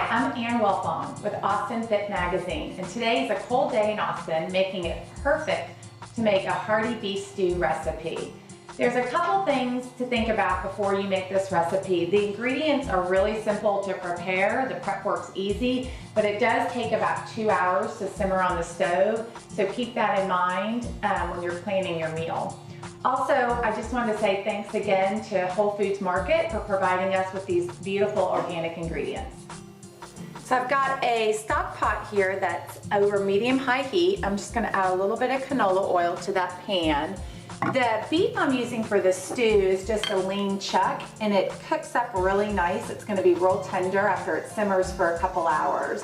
I'm Ann Wilfong with Austin Fit Magazine, and today is a cold day in Austin, making it perfect to make a hearty beef stew recipe. There's a couple things to think about before you make this recipe. The ingredients are really simple to prepare. The prep work's easy, but it does take about 2 hours to simmer on the stove, so keep that in mind when you're planning your meal. Also, I just wanted to say thanks again to Whole Foods Market for providing us with these beautiful organic ingredients. So I've got a stock pot here that's over medium-high heat. I'm just gonna add a little bit of canola oil to that pan. The beef I'm using for the stew is just a lean chuck, and it cooks up really nice. It's gonna be real tender after it simmers for a couple hours.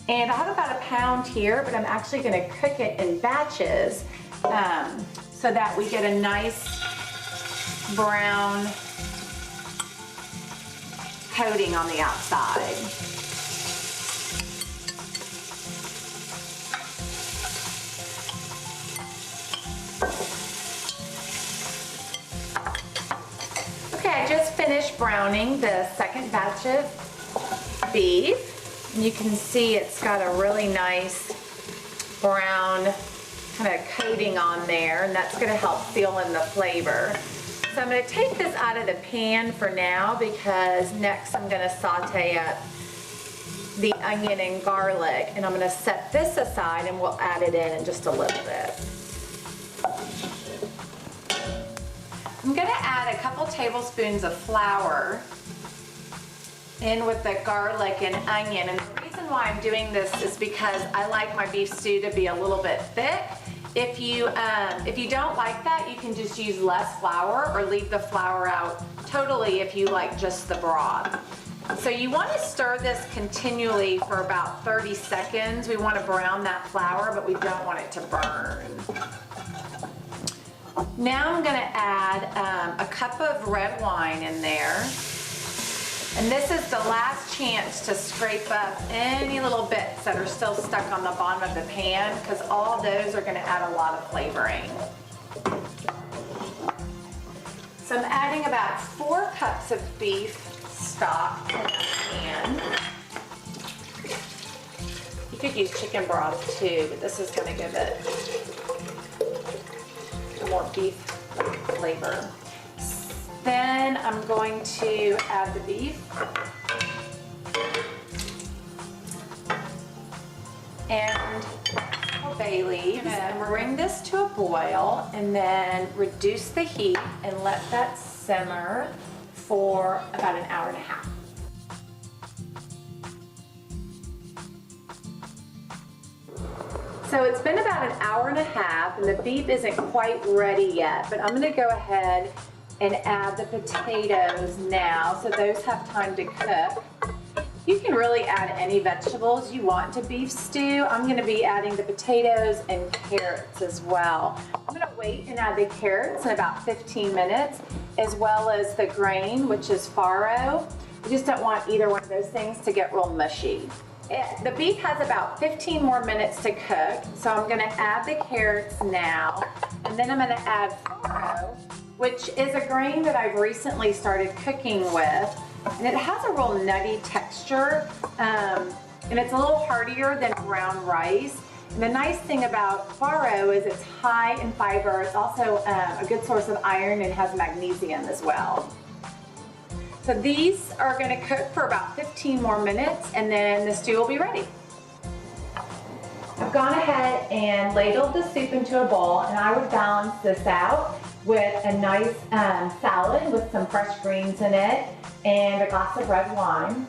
And I have about a pound here, but I'm actually gonna cook it in batches so that we get a nice brown coating on the outside. Okay, I just finished browning the second batch of beef. And you can see it's got a really nice brown kind of coating on there, and that's going to help seal in the flavor. So I'm going to take this out of the pan for now, because next I'm going to saute up the onion and garlic, and I'm going to set this aside and we'll add it in just a little bit. I'm going to add a couple tablespoons of flour in with the garlic and onion, and the reason why I'm doing this is because I like my beef stew to be a little bit thick. If you don't like that, you can just use less flour or leave the flour out totally if you like just the broth. So you want to stir this continually for about 30 seconds. We want to brown that flour, but we don't want it to burn. Now I'm going to add a cup of red wine in there. And this is the last chance to scrape up any little bits that are still stuck on the bottom of the pan, because all of those are going to add a lot of flavoring. So I'm adding about 4 cups of beef stock in the pan. You could use chicken broth too, but this is going to give it more beef flavor. Then I'm going to add the beef and a bay leaves, and bring this to a boil, and then reduce the heat and let that simmer for about an hour and a half. So it's been about an hour and a half, and the beef isn't quite ready yet, but I'm going to go ahead and add the potatoes now, so those have time to cook. You can really add any vegetables you want to beef stew. I'm going to be adding the potatoes and carrots as well. I'm going to wait and add the carrots in about 15 minutes, as well as the grain, which is farro. You just don't want either one of those things to get real mushy. The beef has about 15 more minutes to cook, so I'm going to add the carrots now, and then I'm going to add farro, which is a grain that I've recently started cooking with, and it has a real nutty texture, and it's a little heartier than brown rice. And the nice thing about farro is it's high in fiber. It's also a good source of iron and has magnesium as well. So these are going to cook for about 15 more minutes, and then the stew will be ready. I've gone ahead and ladled the soup into a bowl, and I would balance this out with a nice salad with some fresh greens in it and a glass of red wine.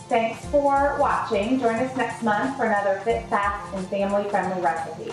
Thanks for watching. Join us next month for another fit, fast, and family-friendly recipe.